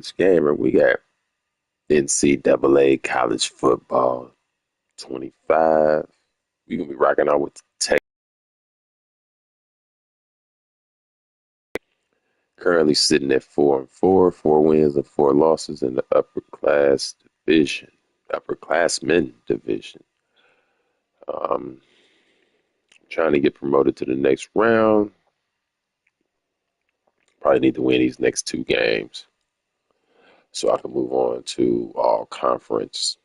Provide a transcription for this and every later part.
This gamer, we got NCAA college football 25. We're gonna be rocking out with Texas. Currently sitting at 4-4, 4 wins and 4 losses in the upperclassmen division. Um, Trying to get promoted to the next round. Probably need to win these next 2 games so I can move on to all conference.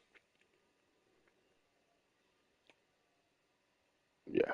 Yeah.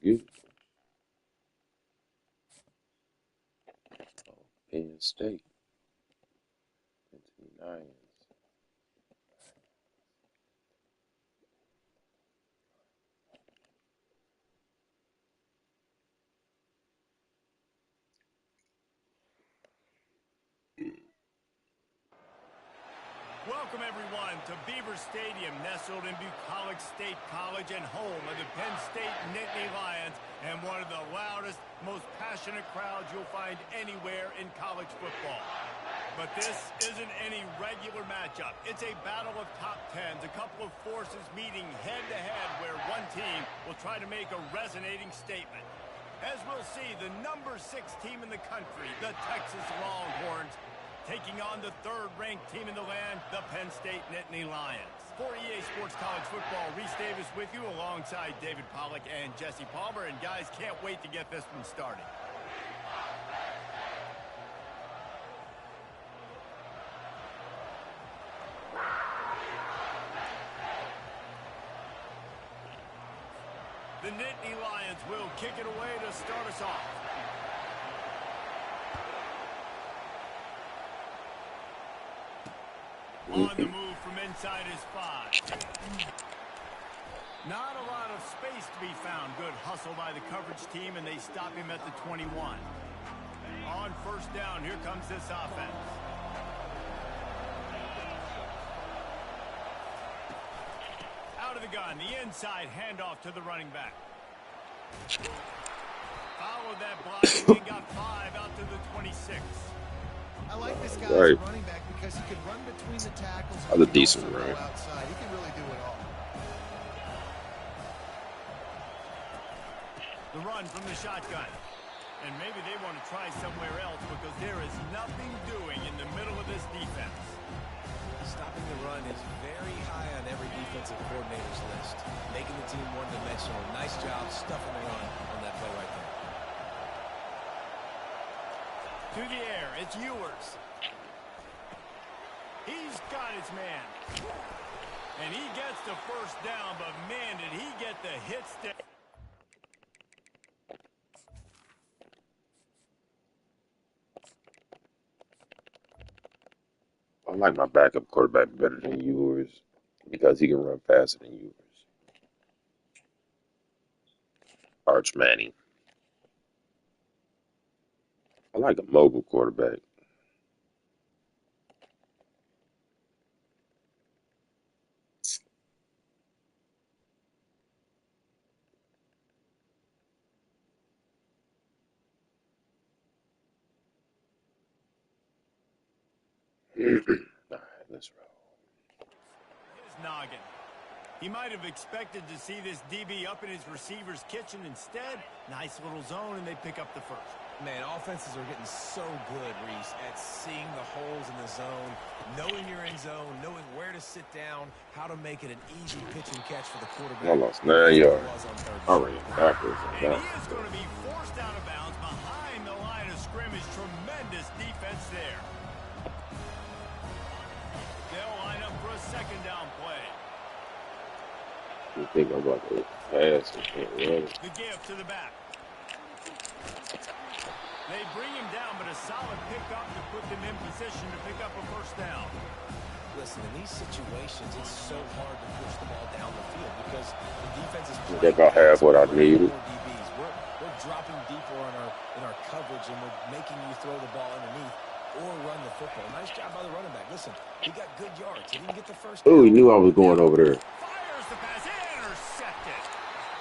Good. Penn State. Nice. Welcome, everyone, to Beaver Stadium, nestled in Bucolic State College and home of the Penn State Nittany Lions, and one of the loudest, most passionate crowds you'll find anywhere in college football. But this isn't any regular matchup. It's a battle of top tens, a couple of forces meeting head-to-head where one team will try to make a resonating statement. As we'll see, the number 6 team in the country, the Texas Longhorns, taking on the third-ranked team in the land, the Penn State Nittany Lions. For EA Sports College Football, Reese Davis with you alongside David Pollack and Jesse Palmer. And guys, can't wait to get this one started. The Nittany Lions will kick it away to start us off. On the move from inside his 5. Not a lot of space to be found. Good hustle by the coverage team, and they stop him at the 21. On first down, here comes this offense. Out of the gun, the inside handoff to the running back. Followed that block and got 5 out to the 26. I like this guy as a running back because he can run between the tackles. That's a decent run. Outside. He can really do it all. The run from the shotgun. And maybe they want to try somewhere else because there is nothing doing in the middle of this defense. Stopping the run is very high on every defensive coordinator's list. Making the team one-dimensional. Nice job stuffing the run on that play right there. To the air, it's Ewers. He's got his man. And he gets the first down, but man, did he get the hits there. I like my backup quarterback better than yours because he can run faster than yours. Arch Manning. I like a mobile quarterback. All right, let's roll. His noggin. He might have expected to see this DB up in his receiver's kitchen. Instead, nice little zone, and they pick up the first. Man, offenses are getting so good, Reese, at seeing the holes in the zone, knowing you're in zone, knowing where to sit down, how to make it an easy pitch and catch for the quarterback. I lost 9 yards. I ran backwards. And he is going to be forced out of bounds behind the line of scrimmage. Tremendous defense there. They'll line up for a second down play. You think I'm about to pass and can't run? The give to the back. They bring him down, but a solid pickup to put them in position to pick up a first down. Listen, in these situations, it's so hard to push the ball down the field because the defense is playing. They about half what I needed. We're dropping deeper in our coverage, and we're making you throw the ball underneath or run the football. Nice job by the running back. Listen, he got good yards. He didn't get the first down. Oh, he knew I was going over there. Fires the pass, intercepted.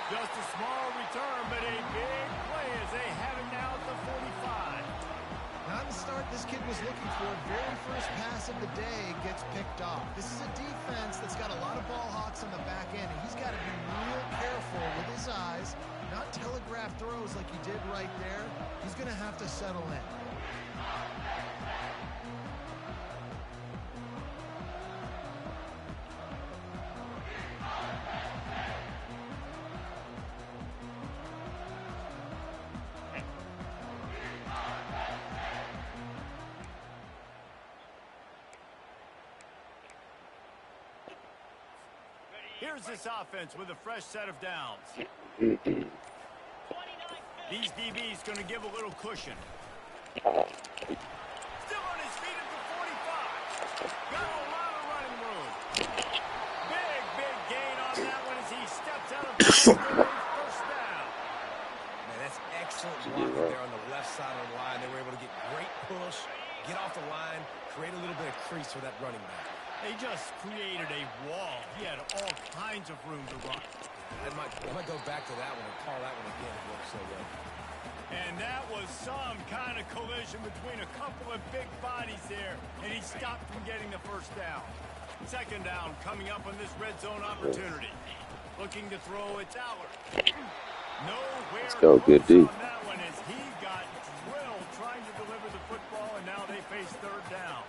Just a small return, but a big play as they have it now at the 45. Not the start this kid was looking for. Very first pass of the day gets picked off. This is a defense that's got a lot of ball hawks on the back end, and he's got to be real careful with his eyes, not telegraph throws like he did right there. He's going to have to settle in. Here's this offense with a fresh set of downs. These DBs going to give a little cushion. Still on his feet at the 45. Got a lot of running room. Big gain on that one as he steps out of bounds for a first down. Man, that's excellent blocking there on the left side of the line. They were able to get great push, get off the line, create a little bit of crease for that running back. They just created a wall. He had all kinds of room to run. I might go back to that one and call that one again. It worked so well. And that was some kind of collision between a couple of big bodies there, and he stopped from getting the first down. Second down coming up on this red zone opportunity. Looking to throw, it's Allard. Nowhere Let's go, good close D. on that one as he got drilled trying to deliver the football, and now they face third down.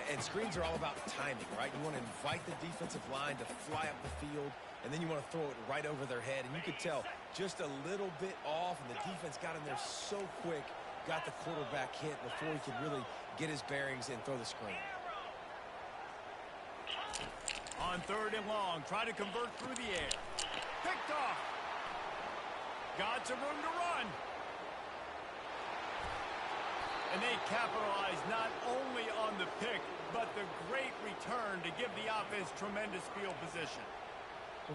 And screens are all about timing, right? You want to invite the defensive line to fly up the field, and then you want to throw it right over their head. And you could tell just a little bit off, and the defense got in there so quick, got the quarterback hit before he could really get his bearings and throw the screen. On third and long, try to convert through the air. Picked off. Got some room to run. And they capitalize not only on the pick, but the great return to give the offense tremendous field position.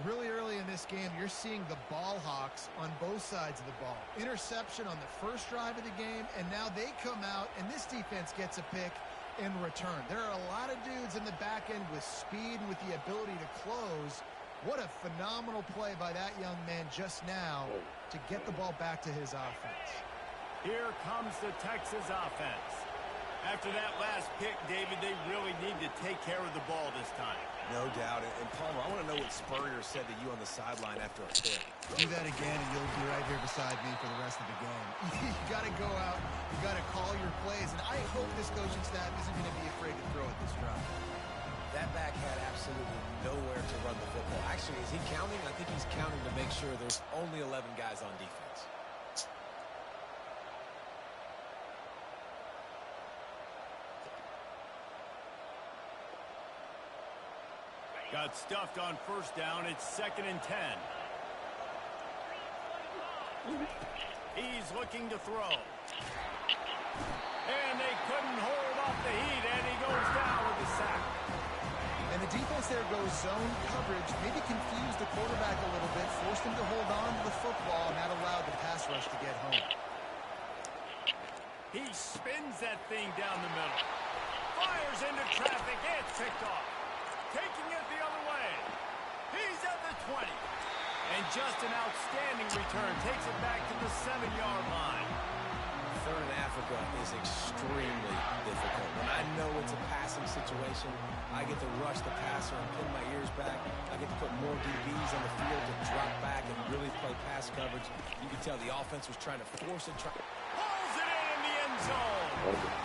Really early in this game, you're seeing the ball hawks on both sides of the ball. Interception on the first drive of the game, and now they come out, and this defense gets a pick in return. There are a lot of dudes in the back end with speed and with the ability to close. What a phenomenal play by that young man just now to get the ball back to his offense. Here comes the Texas offense. After that last pick, David, they really need to take care of the ball this time. No doubt. And Palmer, I want to know what Spurrier said to you on the sideline after a pick. Do that again, and you'll be right here beside me for the rest of the game. You got to go out. You got to call your plays. And I hope this coaching staff isn't going to be afraid to throw at this drive. That back had absolutely nowhere to run the football. Actually, is he counting? I think he's counting to make sure there's only 11 guys on defense. Got stuffed on first down. It's 2nd and 10. He's looking to throw. And they couldn't hold off the heat, and he goes down with the sack. And the defense there goes zone coverage, maybe confused the quarterback a little bit, forced him to hold on to the football, and that allowed the pass rush to get home. He spins that thing down the middle. Fires into traffic. It's picked off. Taking it the other way. He's at the 20. And just an outstanding return. Takes it back to the 7-yard line. Third in Africa is extremely difficult. When I know it's a passing situation, I get to rush the passer and pin my ears back. I get to put more DBs on the field to drop back and really play pass coverage. You can tell the offense was trying to force it. Pulls it in the end zone.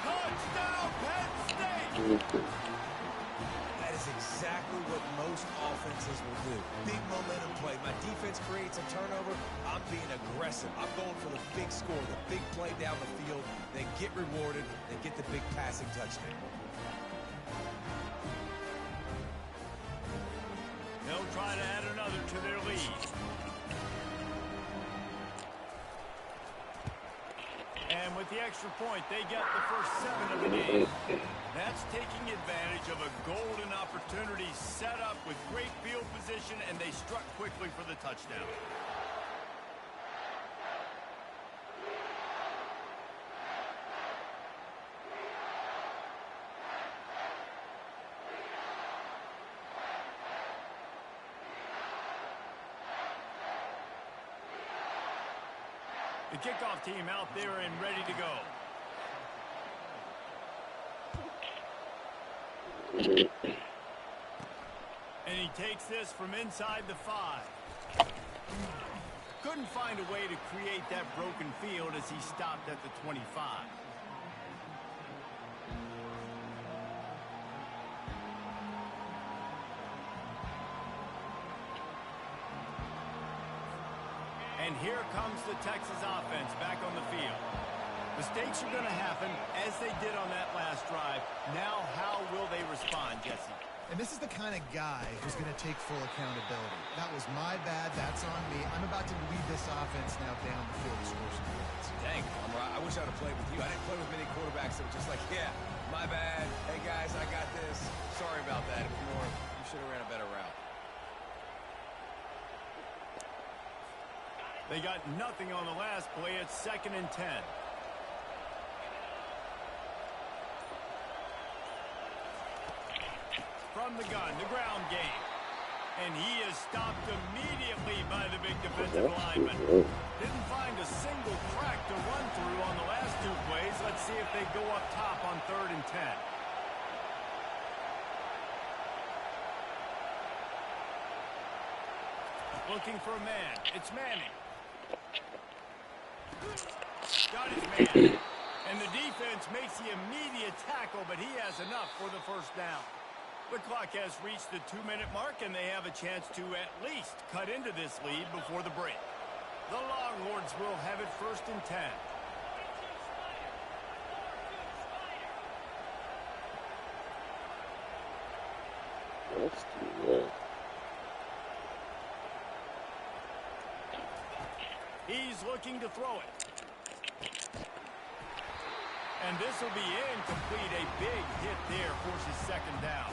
Touchdown, Penn State. That is exactly what most offenses will do. Big momentum play. My defense creates a turnover. I'm being aggressive. I'm going for the big score, the big play down the field. They get rewarded. They get the big passing touchdown. They'll try to add another to their lead. And with the extra point, they get the first 7 of the game. That's taking advantage of a golden opportunity set up with great field position, and they struck quickly for the touchdown. The kickoff team out there and ready to go. And he takes this from inside the 5. Couldn't find a way to create that broken field as he stopped at the 25. And here comes the Texas offense back on the field. Mistakes are going to happen, as they did on that last drive. Now, how will they respond, Jesse? And this is the kind of guy who's going to take full accountability. That was my bad. That's on me. I'm about to lead this offense now down the field to score I wish I would have played with you. I didn't play with many quarterbacks that were just like, yeah, my bad. Hey, guys, I got this. Sorry about that. It was more, you should have ran a better route. They got nothing on the last play. It's 2nd and 10. From the gun, the ground game. And he is stopped immediately by the big defensive lineman. Didn't find a single crack to run through on the last 2 plays. Let's see if they go up top on 3rd and 10. Looking for a man. It's Manning. Got his man. And the defense makes the immediate tackle, but he has enough for the first down. The clock has reached the 2-minute mark, and they have a chance to at least cut into this lead before the break. The Longhorns will have it 1st and 10. Let's do that. He's looking to throw it. And this will be incomplete. A big hit there forces 2nd down.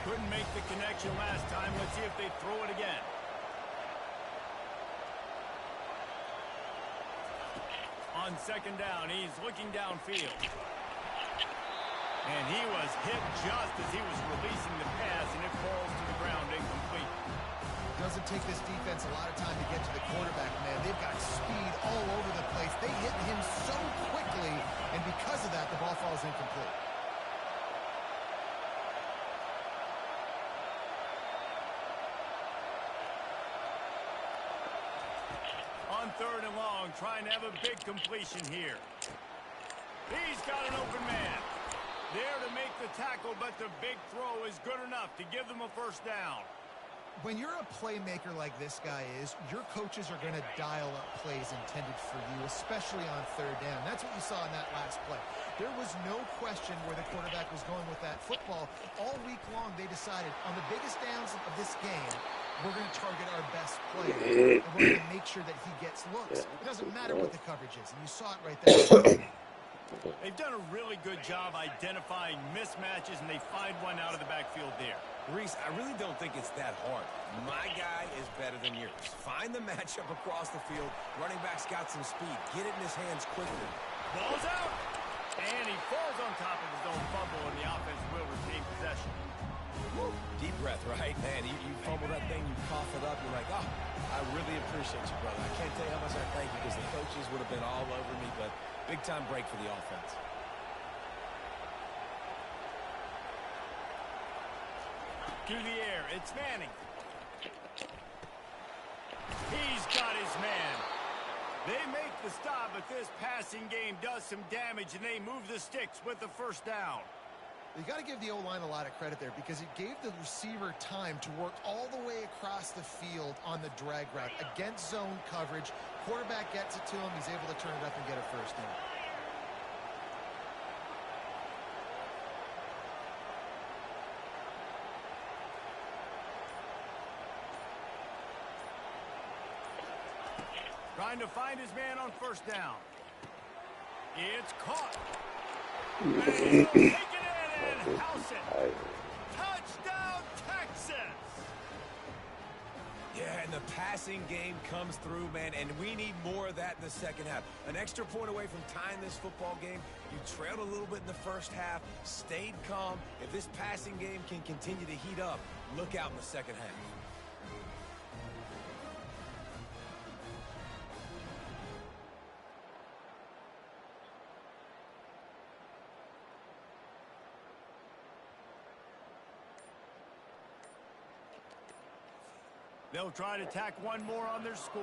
Couldn't make the connection last time. Let's see if they throw it again. On 2nd down, he's looking downfield. And he was hit just as he was releasing the pass, and it falls to the ground incomplete. Doesn't take this defense a lot of time to get to the quarterback, man. They've got speed all over the place. They hit him so quickly, and because of that, the ball falls incomplete. On 3rd and long, trying to have a big completion here. He's got an open man. There to make the tackle, but the big throw is good enough to give them a first down. When you're a playmaker like this guy is, your coaches are going to dial up plays intended for you, especially on 3rd down. That's what you saw in that last play. There was no question where the quarterback was going with that football. All week long, they decided on the biggest downs of this game, we're going to target our best player, and we're going to make sure that he gets looks. It doesn't matter what the coverage is, and you saw it right there. They've done a really good job identifying mismatches, and they find one out of the backfield there. Reese, I really don't think it's that hard. My guy is better than yours. Find the matchup across the field. Running back's got some speed. Get it in his hands quickly. Ball's out. And he falls on top of his own fumble, and the offense will retain possession. Woo. Deep breath, right? Man, you fumble that thing, you cough it up. You're like, oh, I really appreciate you, brother. I can't tell you how much I thank you because the coaches would have been all over me, but big-time break for the offense. To the air, it's Manning. He's got his man. They make the stop, but this passing game does some damage, and they move the sticks with the first down. You got to give the O-line a lot of credit there because it gave the receiver time to work all the way across the field on the drag route against zone coverage. Quarterback gets it to him. He's able to turn it up and get a first down. Trying to find his man on first down. It's caught. And he'll take it in and house it. Touchdown, Texas! Yeah, and the passing game comes through, man, and we need more of that in the second half. An extra point away from tying this football game. You trailed a little bit in the first half, stayed calm. If this passing game can continue to heat up, look out in the second half. They'll try to tack one more on their score.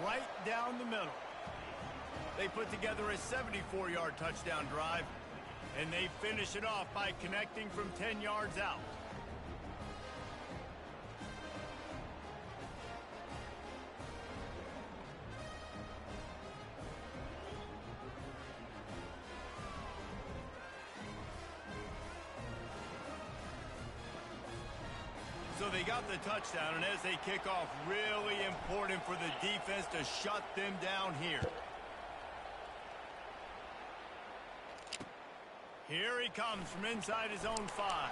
Right down the middle. They put together a 74-yard touchdown drive, and they finish it off by connecting from 10 yards out. they got the touchdown, and as they kick off, really important for the defense to shut them down here. Here he comes from inside his own 5.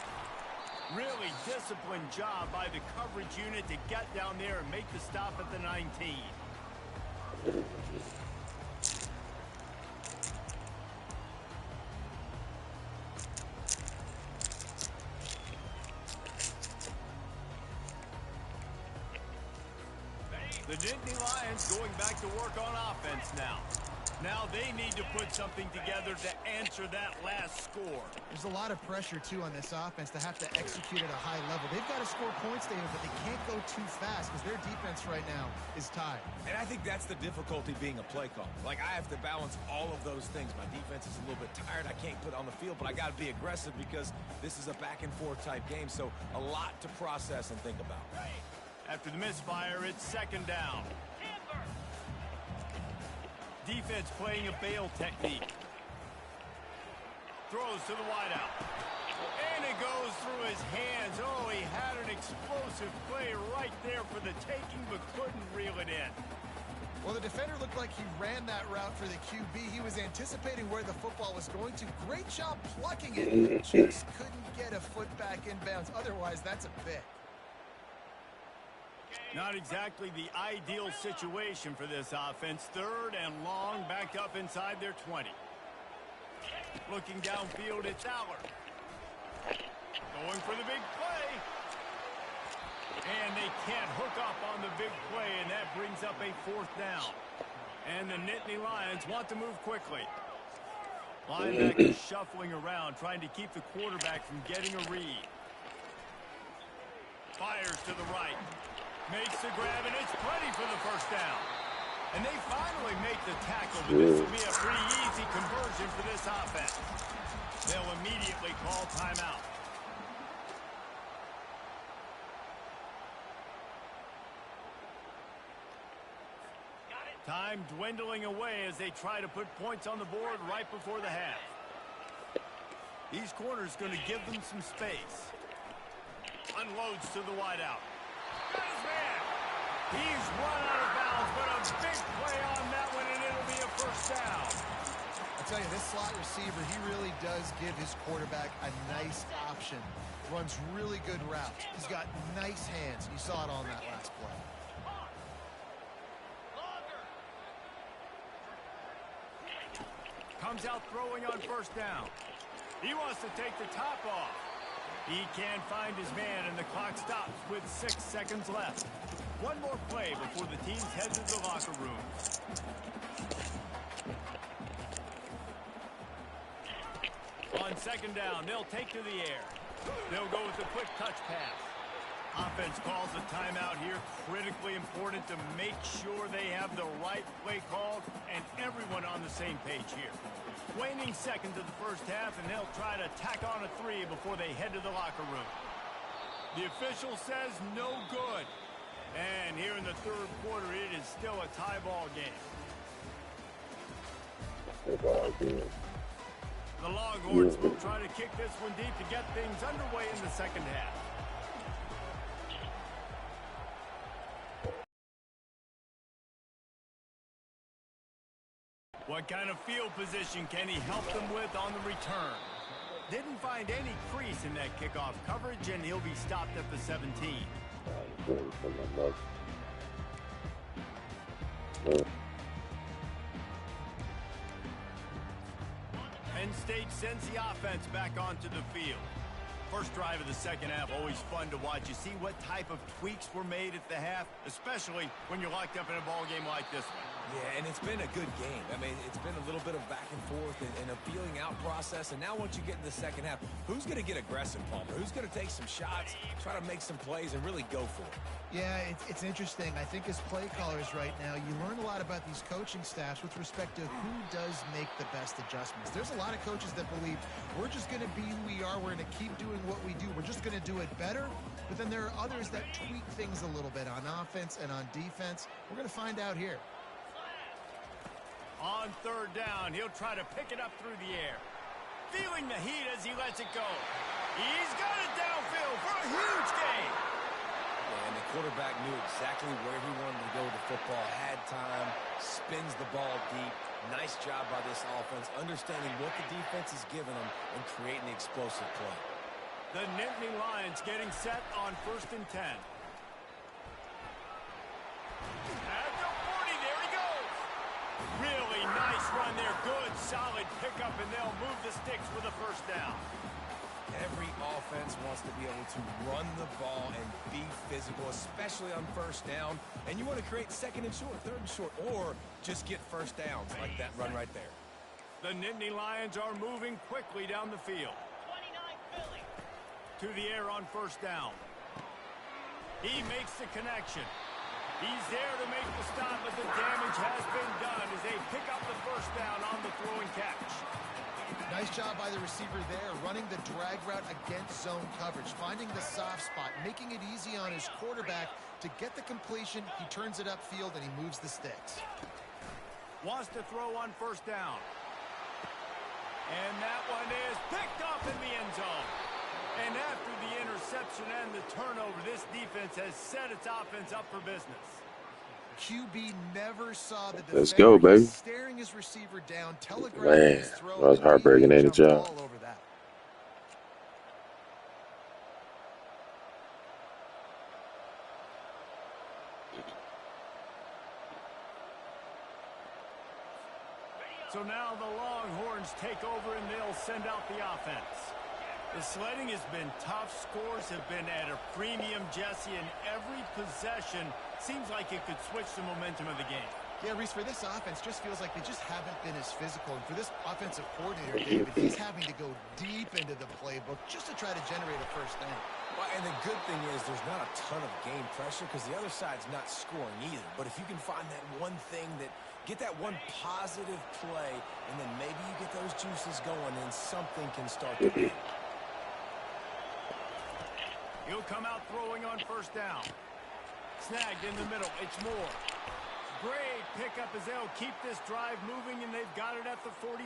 Really disciplined job by the coverage unit to get down there and make the stop at the 19. The Nittany Lions going back to work on offense now. Now they need to put something together to answer that last score. There's a lot of pressure, too, on this offense to have to execute at a high level. They've got to score points, David, but they can't go too fast because their defense right now is tired. And I think that's the difficulty being a play caller. Like, I have to balance all of those things. My defense is a little bit tired. I can't put on the field, but I got to be aggressive because this is a back-and-forth type game, so a lot to process and think about. After the misfire, it's second down. Defense playing a bail technique. Throws to the wideout. And it goes through his hands. Oh, he had an explosive play right there for the taking, but couldn't reel it in. Well, the defender looked like he ran that route for the QB. He was anticipating where the football was going to. Great job plucking it. Just couldn't get a foot back inbounds. Otherwise, that's a pick. Not exactly the ideal situation for this offense. Third and long, backed up inside their 20. Looking downfield, it's Aller. Going for the big play. And they can't hook up on the big play, and that brings up a 4th down. And the Nittany Lions want to move quickly. Linebackers shuffling around, trying to keep the quarterback from getting a read. Fires to the right. Makes the grab, and it's plenty for the first down. And they finally make the tackle, but this will be a pretty easy conversion for this offense. They'll immediately call timeout. Time dwindling away as they try to put points on the board right before the half. These corners going to give them some space. Unloads to the wideout. Got his man. He's run out of bounds, but a big play on that one, and it'll be a first down. I'll tell you, this slot receiver, he really does give his quarterback a nice option. Runs really good routes. He's got nice hands. You saw it on that last play. Comes out throwing on first down. He wants to take the top off. He can't find his man, and the clock stops with 6 seconds left. One more play before the teams head to the locker room. On second down, they'll take to the air. They'll go with a quick touch pass. Offense calls a timeout here. Critically important to make sure they have the right play called and everyone on the same page here. Waning seconds of the first half, and they'll try to tack on a 3 before they head to the locker room. The official says no good. And here in the third quarter, it is still a tie ball game. The Longhorns will try to kick this one deep to get things underway in the second half. What kind of field position can he help them with on the return? Didn't find any crease in that kickoff coverage, and he'll be stopped at the 17. Penn State sends the offense back onto the field. First drive of the second half, always fun to watch. You see what type of tweaks were made at the half, especially when you're locked up in a ball game like this one. Yeah, and it's been a good game. I mean, it's been a little bit of back and forth and a feeling out process. And now once you get in the second half, who's going to get aggressive, Palmer? Who's going to take some shots, try to make some plays, and really go for it? Yeah, it's interesting. I think as play callers right now, you learn a lot about these coaching staffs with respect to who does make the best adjustments. There's a lot of coaches that believe we're just going to be who we are. We're going to keep doing what we do. We're just going to do it better. But then there are others that tweak things a little bit on offense and on defense. We're going to find out here. On third down, he'll try to pick it up through the air. Feeling the heat as he lets it go. He's got it downfield for a huge gain. And the quarterback knew exactly where he wanted to go with the football, had time, spins the ball deep. Nice job by this offense, understanding what the defense is giving them and creating the explosive play. The Nittany Lions getting set on 1st and 10. At the 40, there he goes. Really nice run there. Good, solid pickup, and they'll move the sticks with a first down. Every offense wants to be able to run the ball and be physical, especially on first down. And you want to create 2nd and short, 3rd and short, or just get first downs like that run right there. The Nittany Lions are moving quickly down the field. To the air on first down. He makes the connection. He's there to make the stop, but the damage has been done as they pick up the first down on the throw and catch. Nice job by the receiver there, running the drag route against zone coverage, finding the soft spot, making it easy on his quarterback to get the completion. He turns it upfield, and he moves the sticks. Wants to throw on first down. And that one is picked up in the end zone. And after the interception and the turnover, this defense has set its offense up for business. QB never saw the defender. Let's go, baby. Staring his receiver down, telegraphing his throw. That was heartbreaking, ain't it, y'all? All over that. So now the Longhorns take over and they'll send out the offense. The sledding has been tough. Scores have been at a premium, Jesse, and every possession seems like it could switch the momentum of the game. Yeah, Reese, for this offense, just feels like they just haven't been as physical. And for this offensive coordinator, David, he's having to go deep into the playbook just to try to generate a first down. Well, and the good thing is there's not a ton of game pressure because the other side's not scoring either. But if you can find that one thing that get that one positive play, and then maybe you get those juices going, and something can start to happen. He'll come out throwing on first down. Snagged in the middle. It's Moore. Great pickup as they'll keep this drive moving, and they've got it at the 45.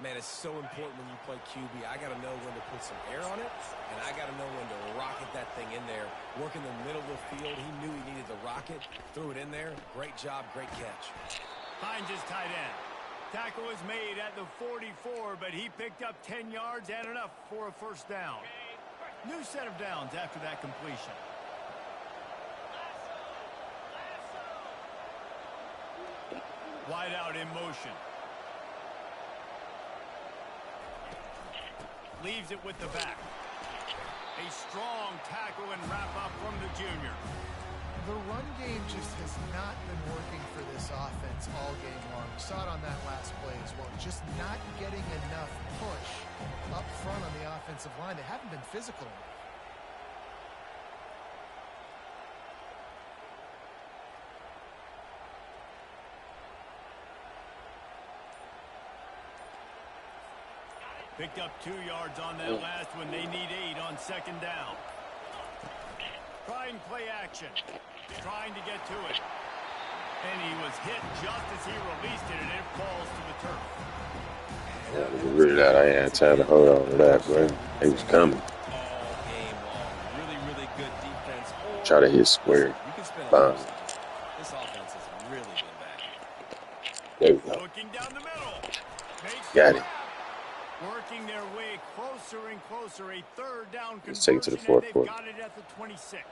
Man, it's so important when you play QB. I got to know when to put some air on it, and I got to know when to rocket that thing in there. Work in the middle of the field. He knew he needed the rocket. Threw it in there. Great job. Great catch. Finds his tight end. Tackle is made at the 44, but he picked up 10 yards and enough for a first down. New set of downs after that completion. Wide out in motion. Leaves it with the back. A strong tackle and wrap up from the junior. The run game just has not been working for this offense all game long. We saw it on that last play as well. Just not getting enough push up front on the offensive line. They haven't been physical enough. Picked up 2 yards on that last one. They need 8 on second down. Trying play action. Trying to get to it. And he was hit just as he released it, and it falls to the turf. Yeah, really that I ain't had time to hold on to that, bro. He was coming. All game long. Really, really good defense. Try to hit square. You can spin Bomb. This offense has really been bad. There we go. Looking down the middle. Makes Got it. Working their way closer and closer. A third down conversion. Let's take it to the fourth and they've quarter. got it at the 26.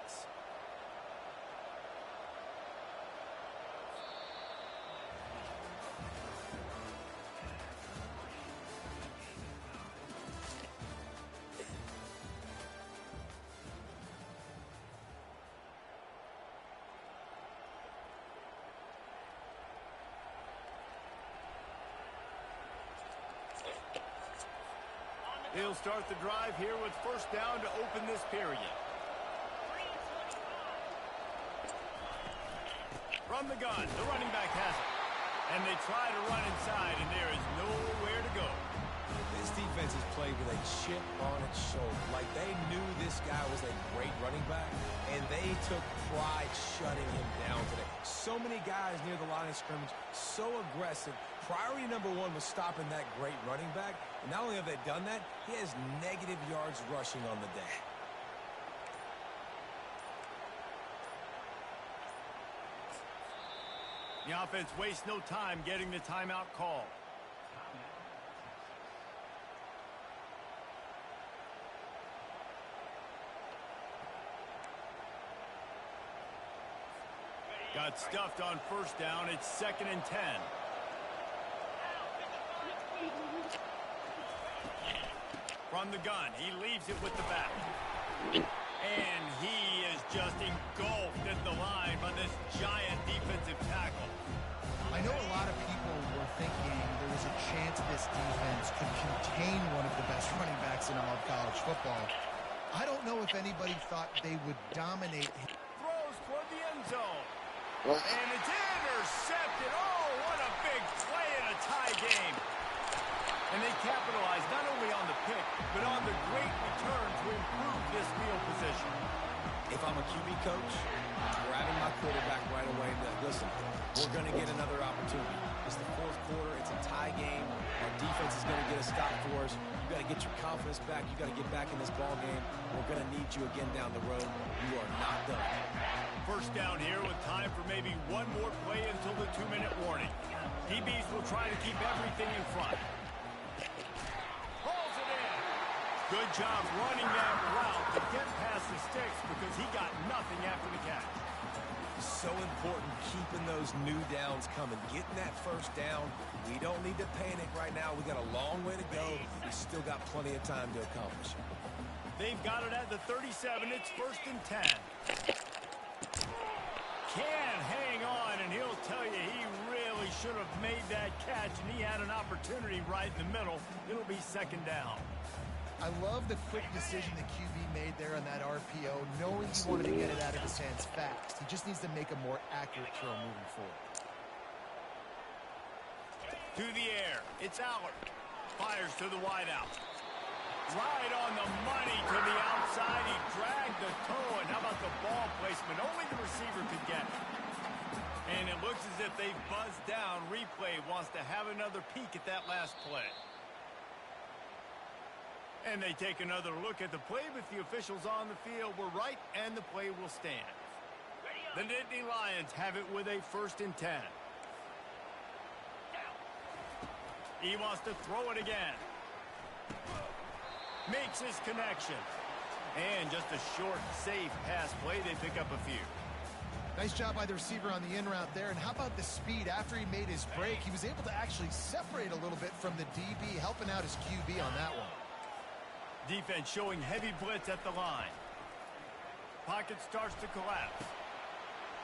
He'll start the drive here with first down to open this period. From the gun, the running back has it. And they try to run inside, and there is nowhere to go. This defense has played with a chip on its shoulder. Like they knew this guy was a great running back, and they took pride shutting him down today. So many guys near the line of scrimmage, so aggressive. Priority number one was stopping that great running back. And not only have they done that, he has negative yards rushing on the day. The offense wastes no time getting the timeout call. Got stuffed on first down. It's 2nd and 10. From the gun, he leaves it with the back. And he is just engulfed at the line by this giant defensive tackle. I know a lot of people were thinking there was a chance this defense could contain one of the best running backs in all of college football. I don't know if anybody thought they would dominate. Throws toward the end zone. And it's intercepted. Oh, what a big play in a tie game. And they capitalized not only on the pick, but on the great return to improve this field position. If I'm a QB coach, I'm grabbing my quarterback right away and be like, listen, we're going to get another opportunity. It's the 4th quarter. It's a tie game. Our defense is going to get a stop for us. You got to get your confidence back. You got to get back in this ball game. We're going to need you again down the road. You are not done. First down here with time for maybe one more play until the 2-minute warning. DBs will try to keep everything in front. Pulls it in. Good job running that route to get past the sticks because he got nothing after the catch. So important keeping those new downs coming. Getting that first down. We don't need to panic right now. We got a long way to go. We still got plenty of time to accomplish it. They've got it at the 37. It's 1st and 10. Can hang on, and he'll tell you he really should have made that catch, and he had an opportunity right in the middle. It'll be 2nd down. I love the quick decision the QB made there on that RPO, knowing he wanted to get it out of his hands fast. He just needs to make a more accurate throw moving forward. To the air. It's Allard. Fires to the wideout. Right on the money to the outside. He dragged the toe, and how about the ball placement? Only the receiver could get it. And it looks as if they've buzzed down. Replay wants to have another peek at that last play. And they take another look at the play, but the officials on the field were right, and the play will stand. The Nittany Lions have it with a 1st and 10. He wants to throw it again. Makes his connection. And just a short, safe pass play. They pick up a few. Nice job by the receiver on the in route there. And how about the speed after he made his break? He was able to actually separate a little bit from the DB, helping out his QB on that one. Defense showing heavy blitz at the line. Pocket starts to collapse.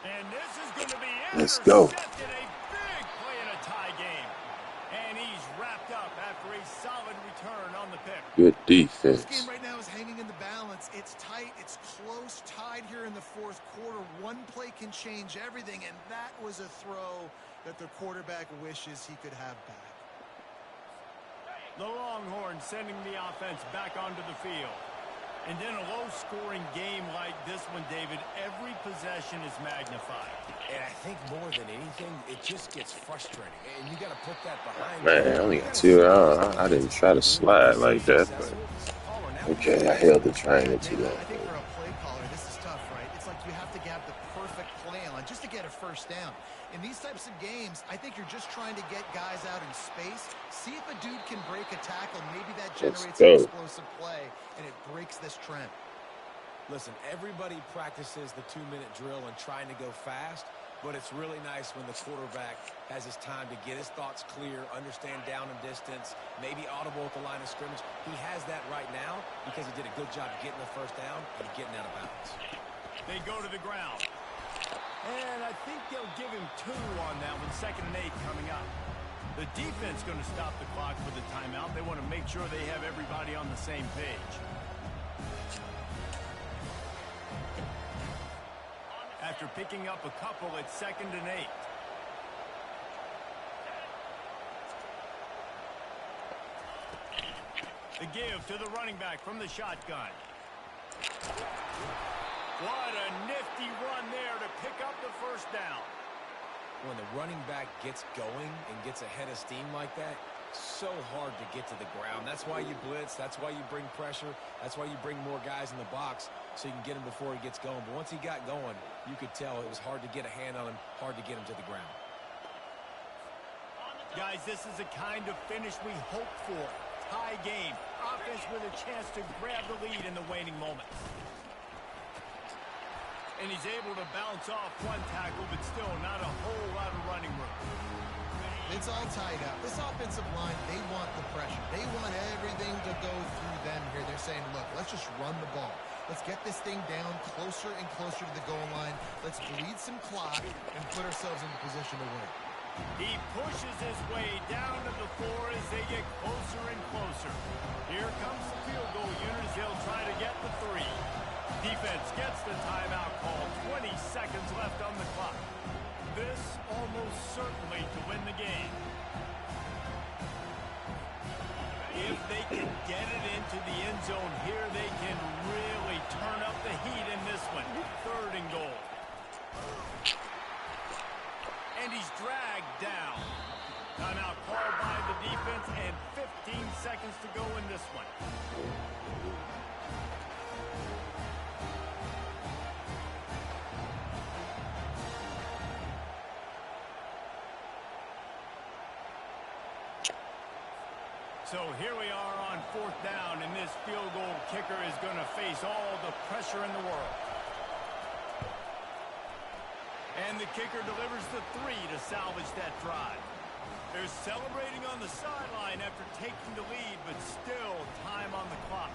And this is going to be Let's go. intercepted. A big play in a tie game. And he's wrapped up after a solid return on the pick. Good This defense. game right now is hanging in the balance. It's tight. It's close, tied here in the 4th quarter. One play can change everything, and that was a throw that the quarterback wishes he could have back. The Longhorns sending the offense back onto the field. And in a low-scoring game like this one, David, every possession is magnified. And I think more than anything, it just gets frustrating. And you got to put that behind Man, I only got 2. I didn't try to slide like that, but okay, I held the triangle too long. I think for a play caller, this is tough, right? It's like you have to have the perfect play on just to get a first down. In these types of games, I think you're just trying to get guys out in space. See if a dude can break a tackle. Maybe that generates an explosive play, and it breaks this trend. Listen, everybody practices the 2-minute drill and trying to go fast, but it's really nice when the quarterback has his time to get his thoughts clear, understand down and distance, maybe audible at the line of scrimmage. He has that right now because he did a good job getting the first down and getting out of bounds. They go to the ground. And I think they'll give him 2 on that one. 2nd and 8 coming up. The defense going to stop the clock for the timeout. They want to make sure they have everybody on the same page. After picking up a couple, it's 2nd and 8. The give to the running back from the shotgun. What a nifty run there to pick up the first down. When the running back gets going and gets ahead of steam like that, so hard to get to the ground. That's why you blitz. That's why you bring pressure. That's why you bring more guys in the box so you can get him before he gets going. But once he got going, you could tell it was hard to get a hand on him, hard to get him to the ground. Guys, this is the kind of finish we hope for. Tie game. Offense with a chance to grab the lead in the waning moments. And he's able to bounce off one tackle, but still not a whole lot of running room. It's all tied up. This offensive line, they want the pressure. They want everything to go through them here. They're saying, look, let's just run the ball. Let's get this thing down closer and closer to the goal line. Let's bleed some clock and put ourselves in position to win. He pushes his way down to the floor as they get closer and closer. Here comes the field goal unit as they'll try to get the 3. Defense gets the timeout call. 20 seconds left on the clock. This almost certainly to win the game. If they can get it into the end zone here, they can really turn up the heat in this one. 3rd and goal. And he's dragged down. Timeout called by the defense and 15 seconds to go in this one. So here we are on 4th down, and this field goal kicker is going to face all the pressure in the world. And the kicker delivers the 3 to salvage that drive. They're celebrating on the sideline after taking the lead, but still time on the clock.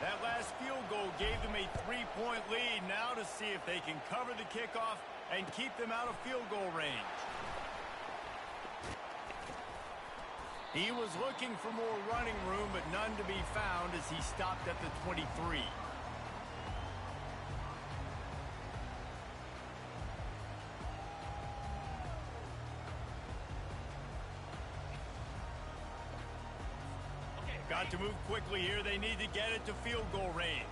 That last field goal gave them a 3-point lead. Now to see if they can cover the kickoff and keep them out of field goal range. He was looking for more running room, but none to be found as he stopped at the 23. Got to move quickly here. They need to get it to field goal range.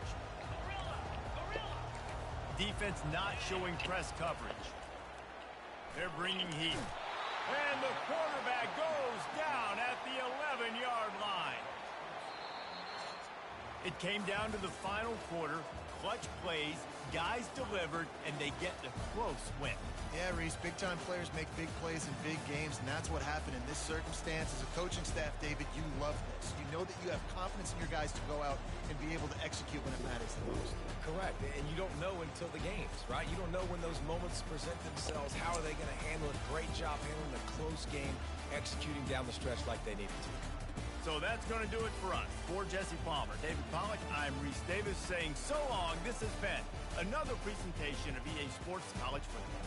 Defense not showing press coverage. They're bringing heat. And the quarterback goes down at the 11-yard line. It came down to the final quarter. Clutch plays, guys delivered, and they get the close win. Yeah, Reese, big-time players make big plays in big games, and that's what happened in this circumstance. As a coaching staff, David, you love this. You know that you have confidence in your guys to go out and be able to execute when it matters the most. Correct, and you don't know until the games, right? You don't know when those moments present themselves. How are they going to handle it? Great job handling a close game, executing down the stretch like they needed to. So that's going to do it for us. For Jesse Palmer, David Pollack, I'm Reese Davis saying so long. This has been another presentation of EA Sports College Football.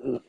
There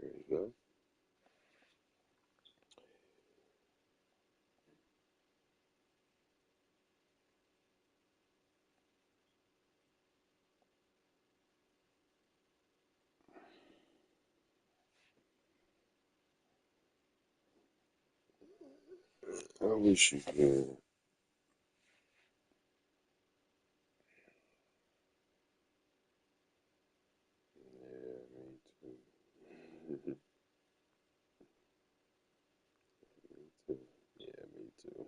you go. I wish you could. Yeah, me too. Me too. Yeah, me too.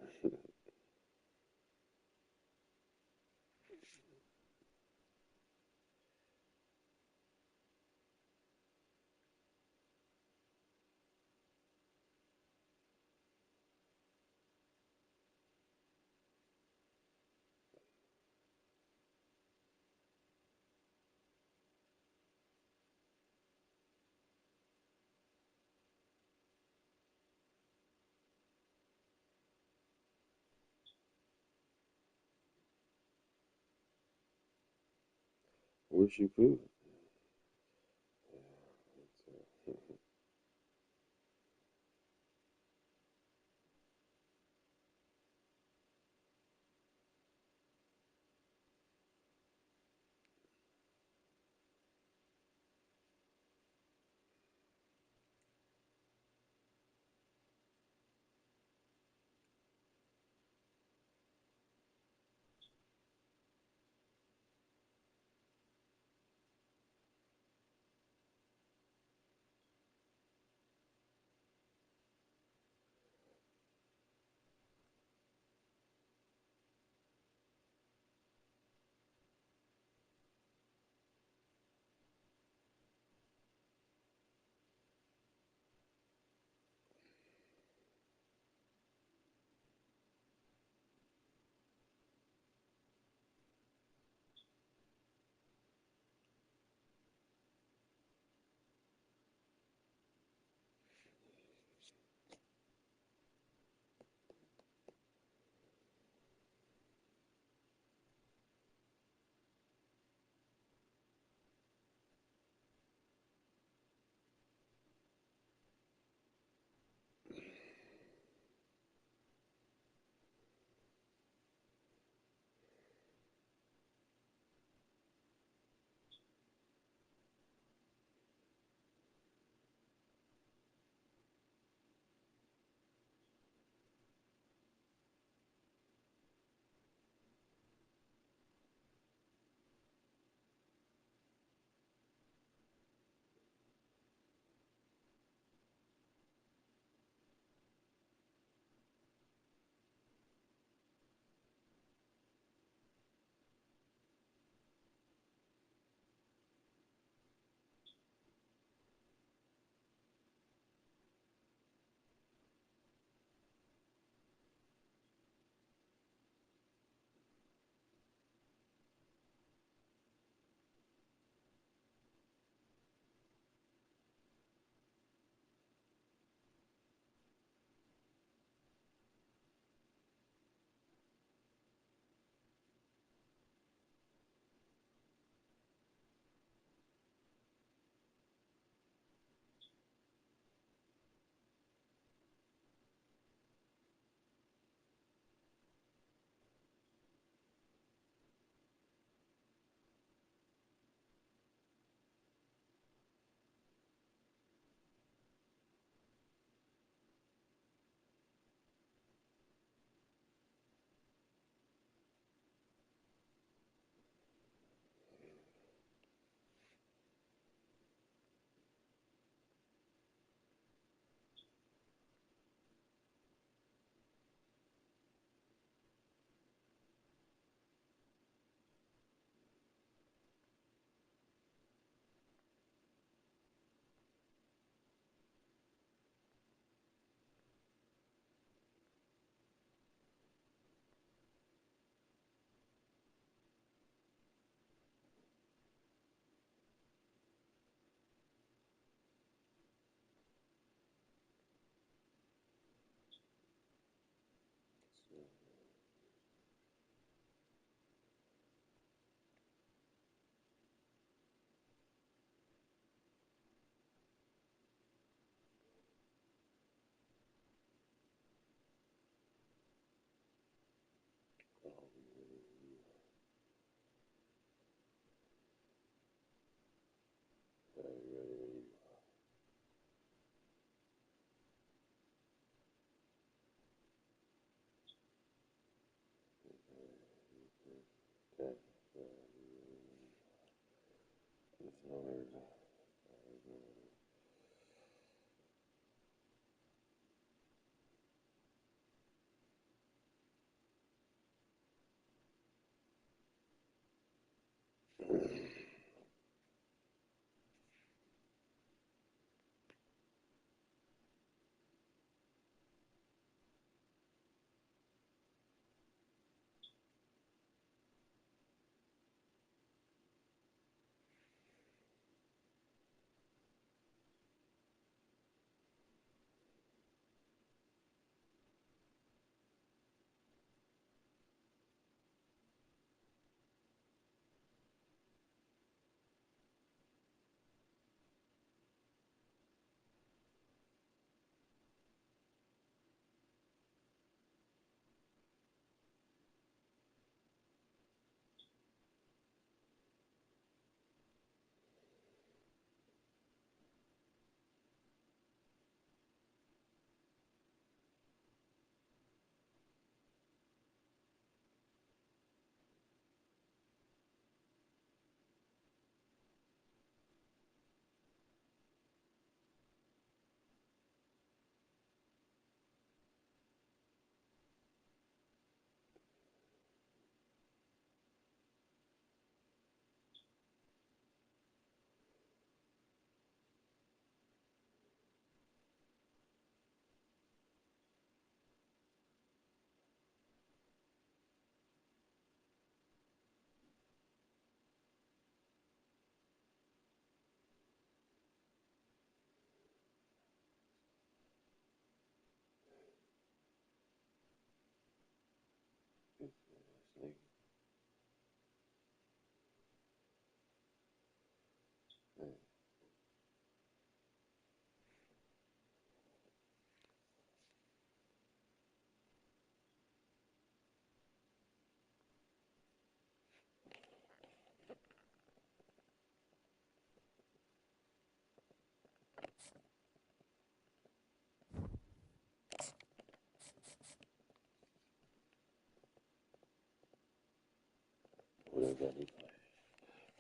Wish you could.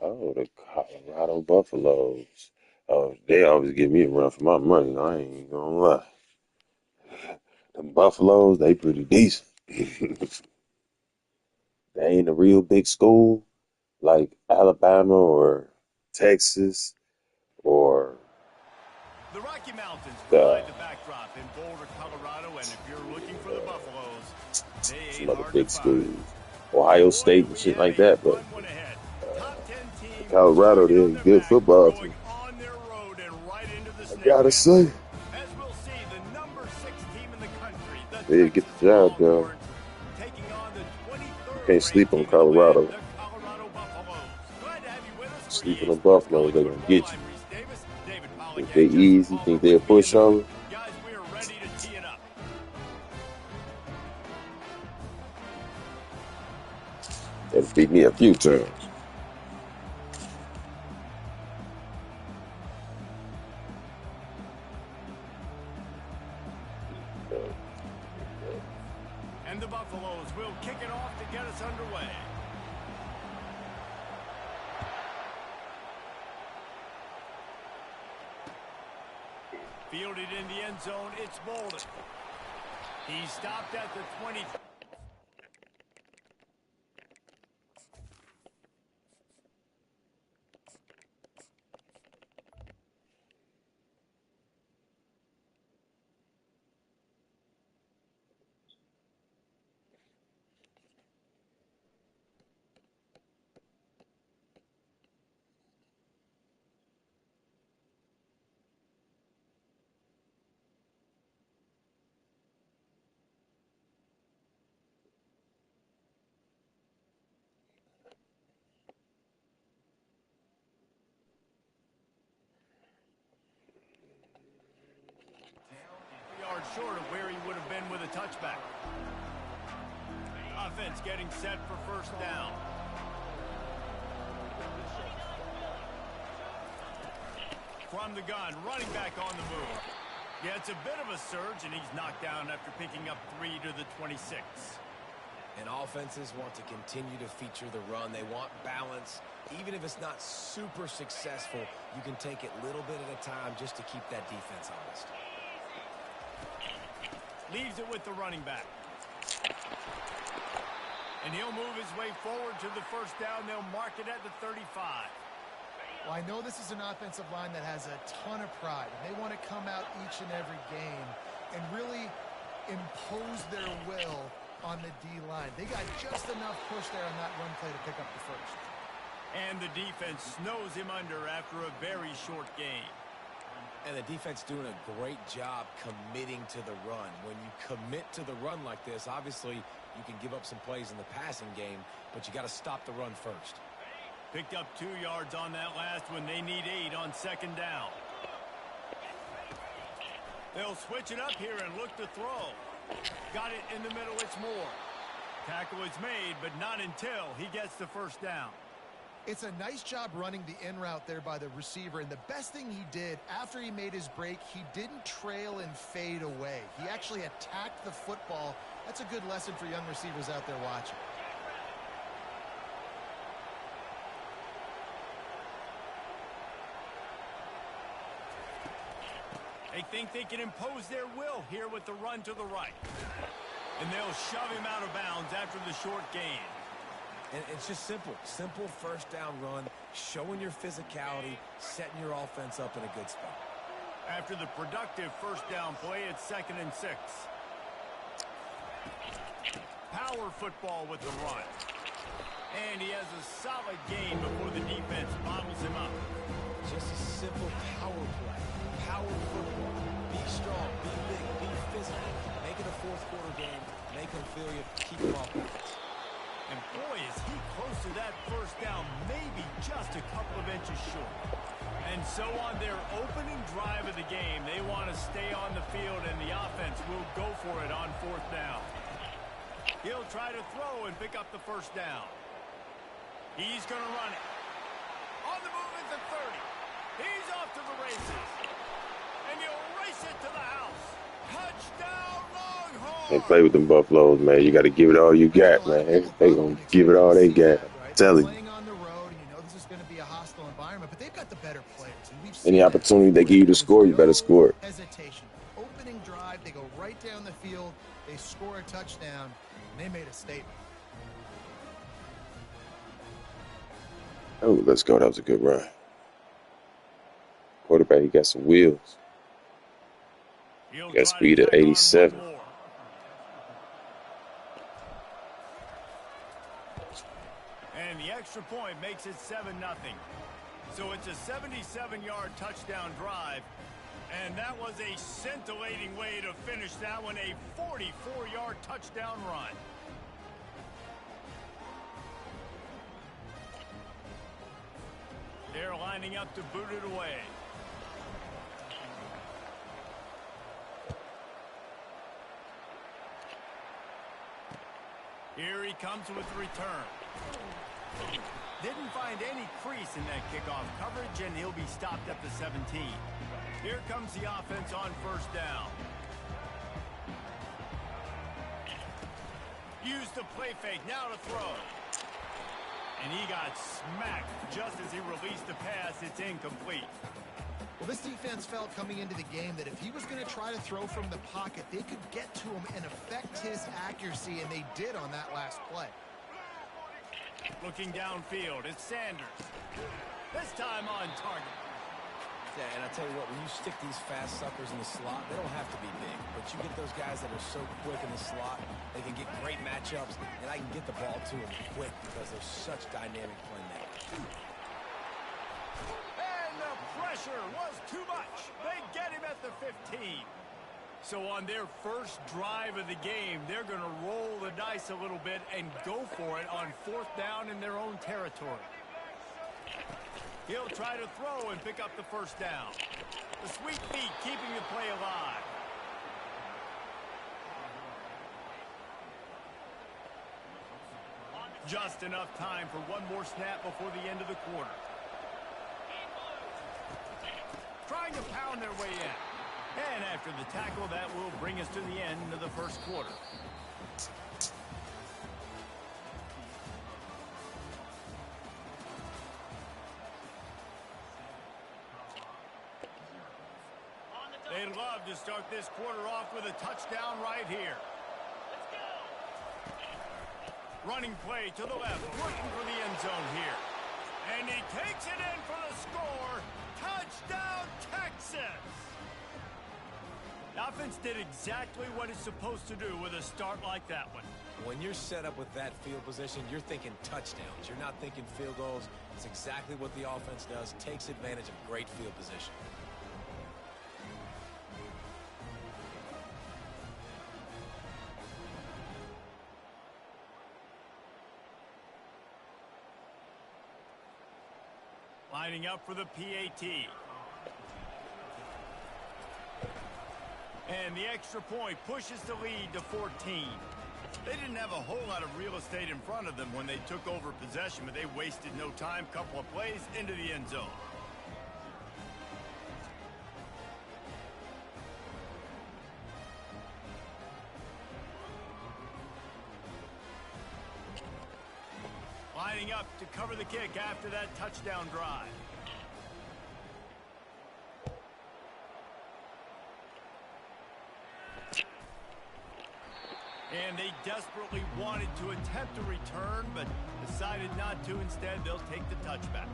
Oh, the Colorado Buffaloes. Oh, they always give me a run for my money. I ain't gonna lie. The Buffaloes, they pretty decent. They ain't a real big school like Alabama or Texas or The Rocky Mountains uh, provide the backdrop in Boulder, Colorado, and if you're looking for the Buffaloes, they some ain't other hard to big find. schools, Ohio Boy, do State and we shit have like a that. But fun one ahead. Top 10 team Colorado, target they're on a their good back, football going team. on their road and right into the I snake gotta pit. say, As we'll see, the number 6 team in the country, the they get Texas the job done. Longhorns, taking on the You 23rd can't ranked sleep on team in the land, Colorado. the Colorado Buffaloes. Glad to have you with us for Sleeping EA on Sports Buffalo, College they're gonna Football. get you. I'm Reese Davis. David Think they Pollack, Justin easy? Palmer Think they're a with me in the booth. pushover? Guys, we are ready to tee it up. They beat me a few times. And the Buffaloes will kick it off to get us underway. Fielded in the end zone, it's Bolden. He stopped at the 20. Yards short of where he would have been with a touchback. Offense getting set for first down. From the gun, running back on the move. Yeah, it's a bit of a surge, and he's knocked down after picking up 3 to the 26. And offenses want to continue to feature the run. They want balance. Even if it's not super successful, you can take it little bit at a time just to keep that defense honest. Leaves it with the running back. And he'll move his way forward to the first down. They'll mark it at the 35. Well, I know this is an offensive line that has a ton of pride, and they want to come out each and every game and really impose their will on the D-line. They got just enough push there on that run play to pick up the first. And the defense snows him under after a very short game. And the defense doing a great job committing to the run. When you commit to the run like this, obviously you can give up some plays in the passing game, but you got to stop the run first. Picked up 2 yards on that last one. They need 8 on second down. They'll switch it up here and look to throw. Got it in the middle. It's Moore. Tackle is made, but not until he gets the first down. It's a nice job running the in route there by the receiver, and the best thing he did after he made his break, he didn't trail and fade away. He actually attacked the football. That's a good lesson for young receivers out there watching. They think they can impose their will here with the run to the right. And they'll shove him out of bounds after the short gain. And it's just simple. Simple first down run, showing your physicality, setting your offense up in a good spot. After the productive first down play, it's 2nd and 6. Power football with the run. And he has a solid gain before the defense bottles him up. Just a simple power play. Power football. Be strong, be big, be physical. Make it a fourth quarter game. Make them feel you. Keep them off balance. And boy, is he close to that first down, maybe just a couple of inches short. And so on their opening drive of the game, they want to stay on the field, and the offense will go for it on 4th down. He'll try to throw and pick up the first down. He's going to run it. On the move at the 30. He's off to the races. And he'll race it to the house. Touchdown, Longhorns! They play with them Buffaloes, man. You got to give it all you got, man. They gonna give it all they got. Tell you. Playing on the road, and you know this is going to be a hostile environment, but they've got the better players. And we've Any seen opportunity they give you to score, you better score it. Hesitation. Opening drive, they go right down the field, they score a touchdown, and they made a statement. Oh, let's go. That was a good run. Quarterback, he got some wheels. He'll Got try speed to at tack on 87. one more. And the extra point makes it 7-0. So it's a 77-yard touchdown drive. And that was a scintillating way to finish that one, a 44-yard touchdown run. They're lining up to boot it away. Here he comes with the return. Didn't find any crease in that kickoff coverage, and he'll be stopped at the 17. Here comes the offense on first down. Use the play fake, now to throw. And he got smacked just as he released the pass. It's incomplete. Well, this defense felt coming into the game that if he was going to try to throw from the pocket, they could get to him and affect his accuracy, and they did on that last play. Looking downfield, it's Sanders. This time on target. Yeah, and I tell you what, when you stick these fast suckers in the slot, they don't have to be big. But you get those guys that are so quick in the slot, they can get great matchups, and I can get the ball to them quick because they're such dynamic playmakers. And the pressure was too much. They get him at the 15. So on their first drive of the game, they're going to roll the dice a little bit and go for it on 4th down in their own territory. He'll try to throw and pick up the first down. The sweet feet keeping the play alive. Just enough time for one more snap before the end of the quarter. Trying to pound their way in. And after the tackle, that will bring us to the end of the first quarter. They'd love to start this quarter off with a touchdown right here. Running play to the left, looking for the end zone here. And he takes it in for the score. Touchdown, Texas! The offense did exactly what it's supposed to do with a start like that one. When you're set up with that field position, you're thinking touchdowns. You're not thinking field goals. It's exactly what the offense does. Takes advantage of great field position. Lining up for the PAT. And the extra point pushes the lead to 14. They didn't have a whole lot of real estate in front of them when they took over possession, but they wasted no time. Couple of plays into the end zone. Lining up to cover the kick after that touchdown drive. And they desperately wanted to attempt a return, but decided not to. Instead, they'll take the touchback.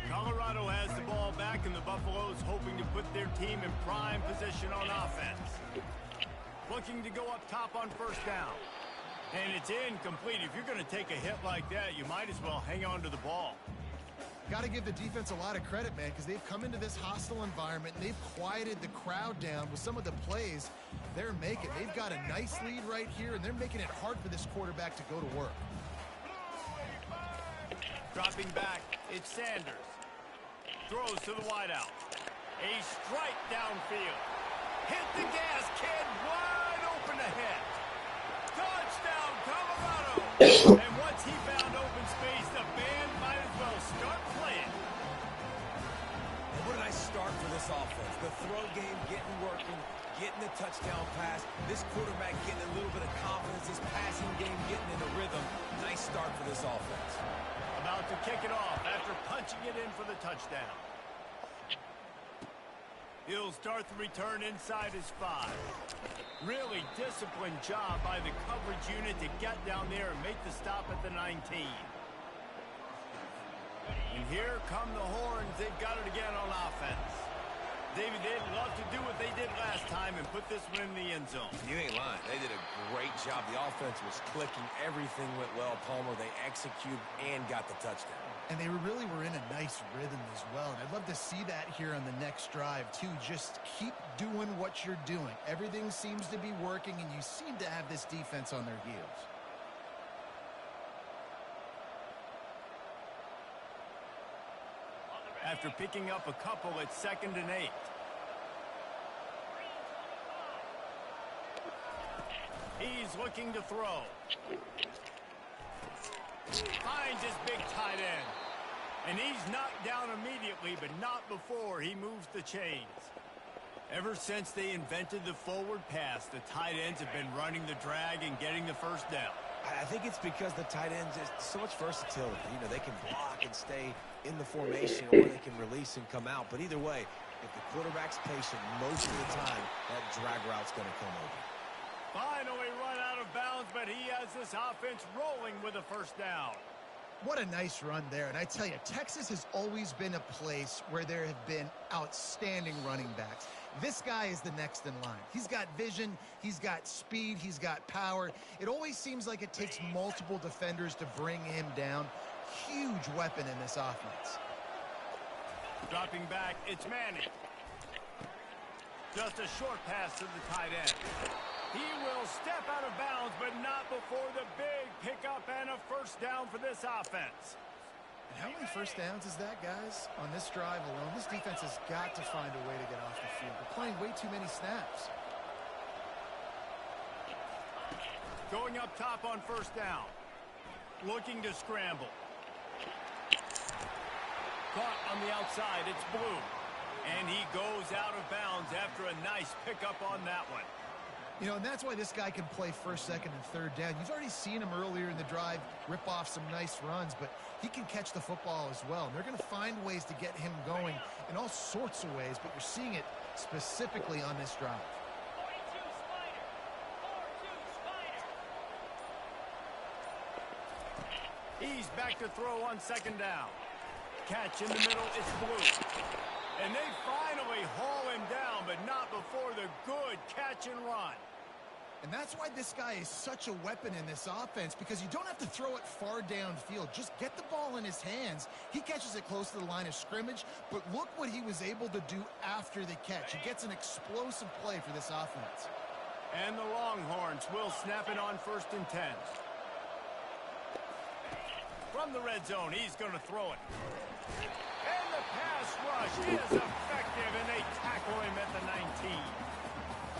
Colorado has the ball back, and the Buffaloes hoping to put their team in prime position on offense. Looking to go up top on first down. And it's incomplete. If you're going to take a hit like that, you might as well hang on to the ball. Got to give the defense a lot of credit, man, because they've come into this hostile environment and they've quieted the crowd down with some of the plays they're making. They've got a nice lead right here, and they're making it hard for this quarterback to go to work. Dropping back, it's Sanders. Throws to the wideout. A strike downfield. Hit the gas, kid. Wide open ahead. Touchdown, Colorado. And once he found open space, the band might as well start playing. And what a nice start for this offense. The throw game getting working, getting the touchdown pass. This quarterback getting a little bit of confidence. This passing game getting in the rhythm. Nice start for this offense. About to kick it off after punching it in for the touchdown. He'll start the return inside his 5. Really disciplined job by the coverage unit to get down there and make the stop at the 19. And here come the Horns. They've got it again on offense. David, they'd love to do what they did last time and put this one in the end zone. You ain't lying. They did a great job. The offense was clicking. Everything went well, Palmer. They executed and got the touchdown. And they really were in a nice rhythm as well. And I'd love to see that here on the next drive, too. Just keep doing what you're doing. Everything seems to be working, and you seem to have this defense on their heels. After picking up a couple, it's 2nd and 8. He's looking to throw. Finds his big tight end. And he's knocked down immediately, but not before he moves the chains. Ever since they invented the forward pass, the tight ends have been running the drag and getting the first down. I think it's because the tight ends is so much versatility. You know, they can block and stay in the formation, or they can release and come out. But either way, if the quarterback's patient most of the time, that drag route's going to come over. Finally run out of bounds, but he has this offense rolling with a first down. What a nice run there. And I tell you, Texas has always been a place where there have been outstanding running backs. This guy is the next in line. He's got vision, he's got speed, he's got power. It always seems like it takes multiple defenders to bring him down. Huge weapon in this offense. Dropping back, it's Manning. Just a short pass to the tight end. He will step out of bounds, but not before the big pickup and a first down for this offense. And how many first downs is that, guys? On this drive alone, this defense has got to find a way to get off the field. They're playing way too many snaps. Going up top on first down. Looking to scramble. Caught on the outside, it's Blue. And he goes out of bounds after a nice pickup on that one. You know, and that's why this guy can play first, second, and third down. You've already seen him earlier in the drive rip off some nice runs, but he can catch the football as well. And they're going to find ways to get him going in all sorts of ways, but you're seeing it specifically on this drive. He's back to throw on second down. Catch in the middle, it's Blue. And they finally haul him down, but not before the good catch and run. And that's why this guy is such a weapon in this offense, because you don't have to throw it far downfield. Just get the ball in his hands. He catches it close to the line of scrimmage, but look what he was able to do after the catch. He gets an explosive play for this offense. And the Longhorns will snap it on 1st and 10. From the red zone, he's going to throw it. And the pass rush is effective, and they tackle him at the 19.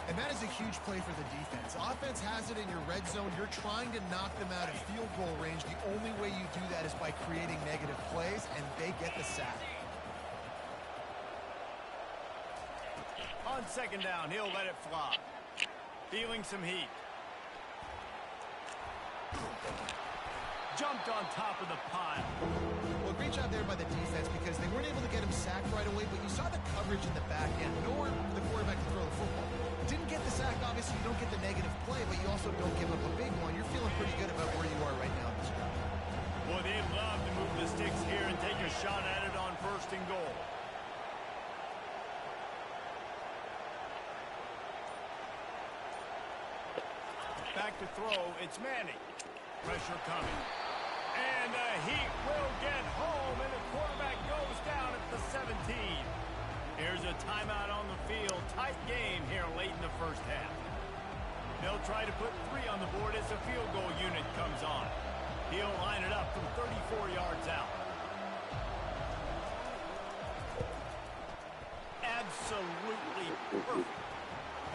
And that is a huge play for the defense. Offense has it in your red zone. You're trying to knock them out of field goal range. The only way you do that is by creating negative plays, and they get the sack. On second down, he'll let it fly. Feeling some heat. Jumped on top of the pile. Well, great job there by the defense, because they weren't able to get him sacked right away, but you saw the coverage in the back end. Nowhere for the quarterback to throw the football. Didn't get the sack, obviously you don't get the negative play, but you also don't give up a big one. You're feeling pretty good about where you are right now in this drive. Boy, they'd love to move the sticks here and take a shot at it on 1st and goal. Back to throw, it's Manning. Pressure coming. And the heat will get home, and the quarterback goes down at the 17. Here's a timeout on the field. Tight game here late in the first half. They'll try to put 3 on the board as the field goal unit comes on. He'll line it up from 34 yards out. Absolutely perfect.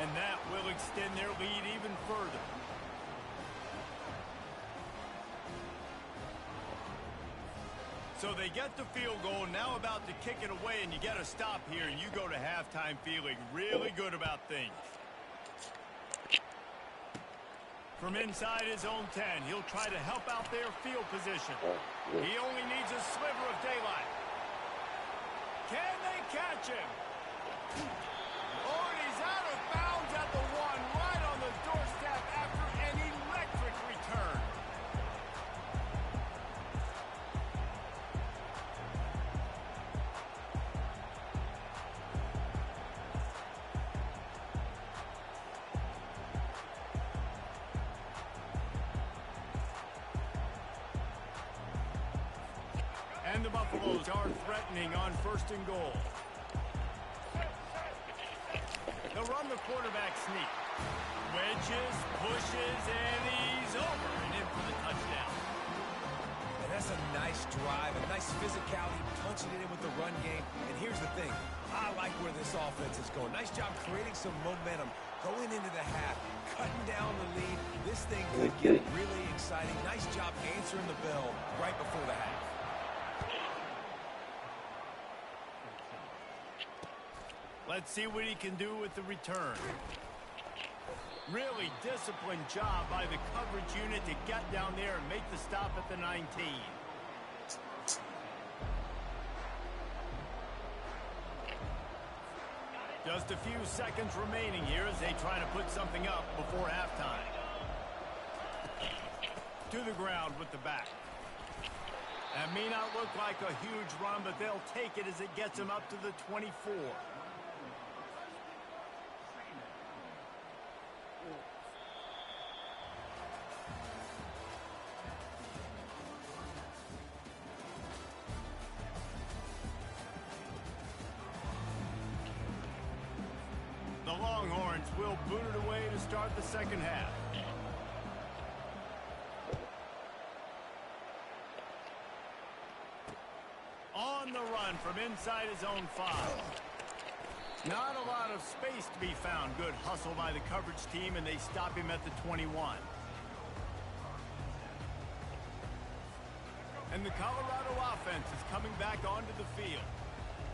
And that will extend their lead even further. So they get the field goal, now about to kick it away, and you get a stop here, and you go to halftime feeling really good about things. From inside his own 10, he'll try to help out their field position. He only needs a sliver of daylight. Can they catch him? Oh, and he's out of bounds at the 1, right on the doorstep after an electric return. And the Buffaloes are threatening on 1st and goal. They'll run the quarterback sneak. Wedges, pushes, and he's over and in for the touchdown. And that's a nice drive, a nice physicality, punching it in with the run game. And here's the thing, I like where this offense is going. Nice job creating some momentum, going into the half, cutting down the lead. This thing could get really exciting. Nice job answering the bell right before the half. Let's see what he can do with the return. Really disciplined job by the coverage unit to get down there and make the stop at the 19. Just a few seconds remaining here as they try to put something up before halftime. To the ground with the back. That may not look like a huge run, but they'll take it as it gets them up to the 24. The Longhorns will boot it away to start the second half. On the run from inside his own 5. Not a lot of space to be found. Good hustle by the coverage team, and they stop him at the 21. And the Colorado offense is coming back onto the field.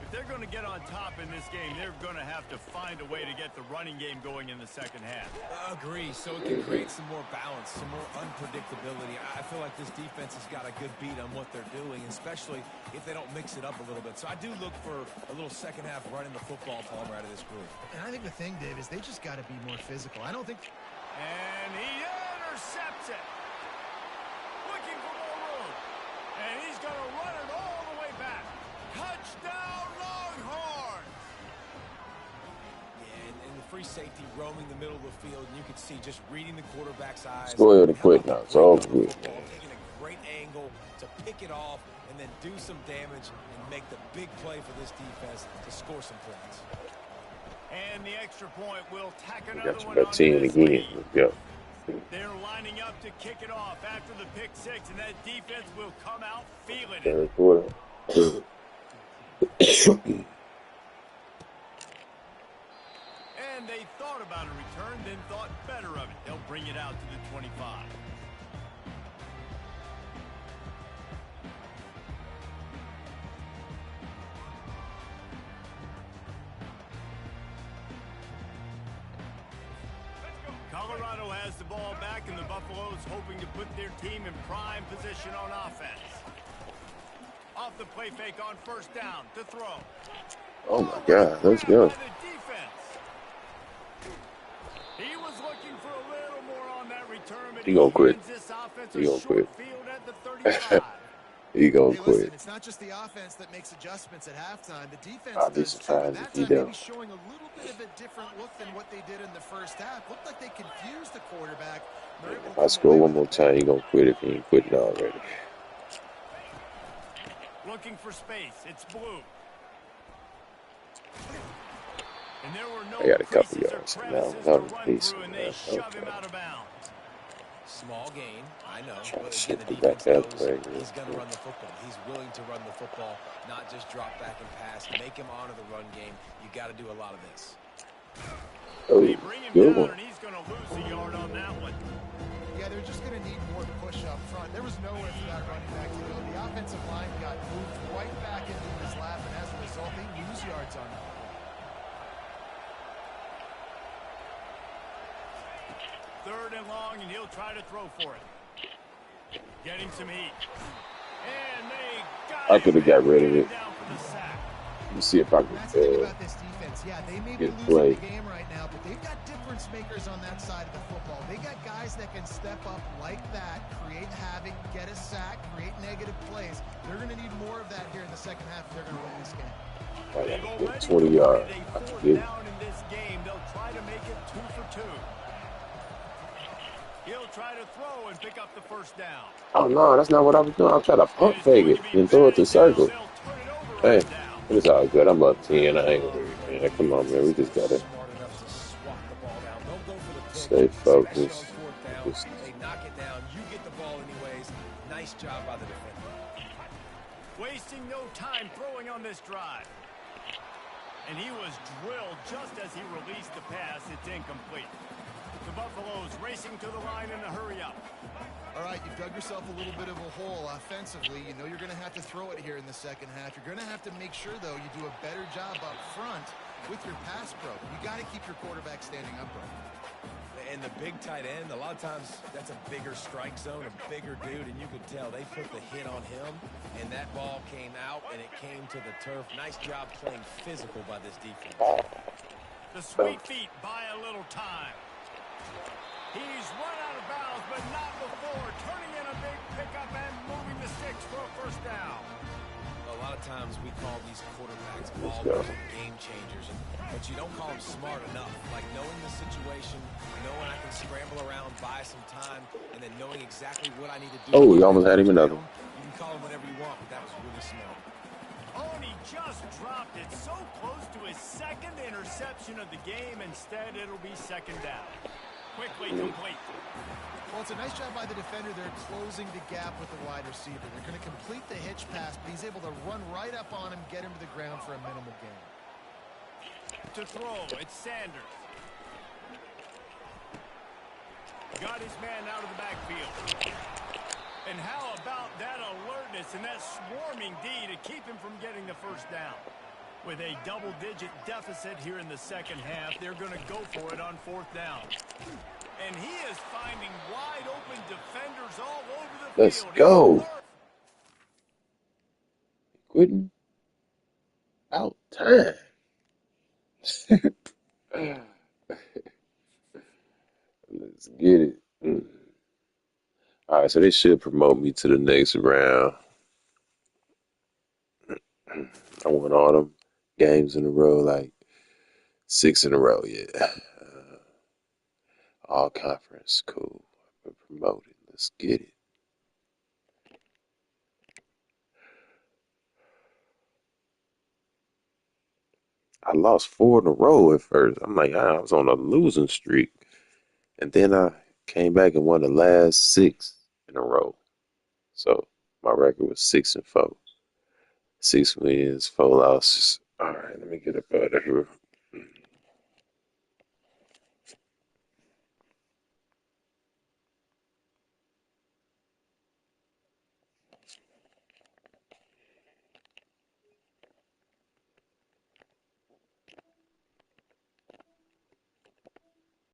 If if they're going to get on top in this game, they're going to have to find a way to get the running game going in the second half. Agree. So it can create some more balance, some more unpredictability. I feel like this defense has got a good beat on what they're doing, especially if they don't mix it up a little bit. So I do look for a little second half running the football, Palmer, out of this group. And I think the thing, Dave, is they just got to be more physical. I don't think... And he intercepts it. Looking for more room. And he's going to run it all the way back. Touchdown, Longhorns! Yeah, and the free safety roaming the middle of the field, and you can see just reading the quarterback's eyes. Let's go ahead and quit now. It's all good, man. Taking a great angle to pick it off and then do some damage and make the big play for this defense to score some points. And the extra point will tack We another got you one about on 10 this again. lead. Let's go. They're lining up to kick it off after the pick six, and that defense will come out feeling it. Third quarter. And they thought about a return, then thought better of it. They'll bring it out to the 25. Colorado has the ball back, and the Buffaloes hoping to put their team in prime position on offense. Off the play fake on first down to throw. Oh my God, let's go. He was looking for a little more on that return, but He gonna quit. He gonna quit. Field at the 35. He gonna Hey, quit. listen, it's not just the offense that makes adjustments at halftime. The defense I'll be does too. surprised And if that he time maybe don't. showing a little bit of a different look than what they did in the first half. Looked like they confused the quarterback. They're able to If I come score away one with more a time, he gonna quit if he ain't quitting already. Looking for space. It's Blue. And there were no I got a couple creases or yards now. crevices That to was run decent, through, and man. they shove him Okay. out of bounds. Small gain, I know. Trying But to again, shift the it back defense that knows way. he's going to run the football. He's willing to run the football, not just drop back and pass. Make him honor the run game. You got to do a lot of this. Oh, They bring him good down, one. and he's going to lose a yard on that one. Yeah, they're just going to need more push up front. There was nowhere for that running back to go. The offensive line got moved right back into his lap, and as a result, they lose yards on that. Third and long, and he'll try to throw for it. Getting some heat. And they got I could have got rid of it. down for the sack. Let me see if I And that's the thing can about this defense. Yeah, they may be get losing play. the game right now, but they've got difference makers on that side of the football. They got guys that can step up like that, create havoc, get a sack, create negative plays. They're going to need more of that here in the second half if they're going to win this game. I They've got already 20 yards. completed I a can fourth get it. down in this game. They'll try to make it 2 for 2. He'll try to throw and pick up the first down. Oh no, that's not what I was doing. I'm trying to pump fake it and throw it to circle. Hey, it's all good. I'm up 10. I ain't worried, man. Come on, man. We just gotta Smart enough to swat the ball down. Don't go for the pick, stay especially focused. on fourth down. Just They knock it down. You get the ball anyways. Nice job by the defender. Wasting no time throwing on this drive. And he was drilled just as he released the pass. It's incomplete. The Buffaloes racing to the line in a hurry up. All right, you've dug yourself a little bit of a hole offensively. You know you're going to have to throw it here in the second half. You're going to have to make sure, though, you do a better job up front with your pass pro. You got to keep your quarterback standing upright. And the big tight end, a lot of times that's a bigger strike zone, a bigger dude, and you could tell they put the hit on him, and that ball came out, and it came to the turf. Nice job playing physical by this defense. The sweet feet buy a little time. He's run out of bounds, but not before. Turning in a big pickup and moving the sticks for a first down. A lot of times we call these quarterbacks ball go. game changers, but you don't call them smart enough. Like knowing the situation, knowing I can scramble around, buy some time, and then knowing exactly what I need to do. Oh, we almost had him another. You can call him whatever you want, but that was really smart. Oh, and he just dropped it so close to his second interception of the game. Instead, it'll be second down. Quickly complete. Well, it's a nice job by the defender. They're closing the gap with the wide receiver. They're going to complete the hitch pass, but he's able to run right up on him, get him to the ground for a minimal gain. To throw, it's Sanders. Got his man out of the backfield. And how about that alertness and that swarming D to keep him from getting the first down? With a double-digit deficit here in the second half, they're going to go for it on fourth down. And he is finding wide-open defenders all over the Let's field. Here's go. third. Quitting out time. Let's get it. All right, so they should promote me to the next round. I won all them games in a row, like 6 in a row. Yeah, all conference. Cool. I've been promoted. Let's get it. I lost 4 in a row at first. I'm like, I was on a losing streak, and then I came back and won the last 6 in a row. So my record was 6-4. 6 wins, 4 losses. All right, let me get up out of here.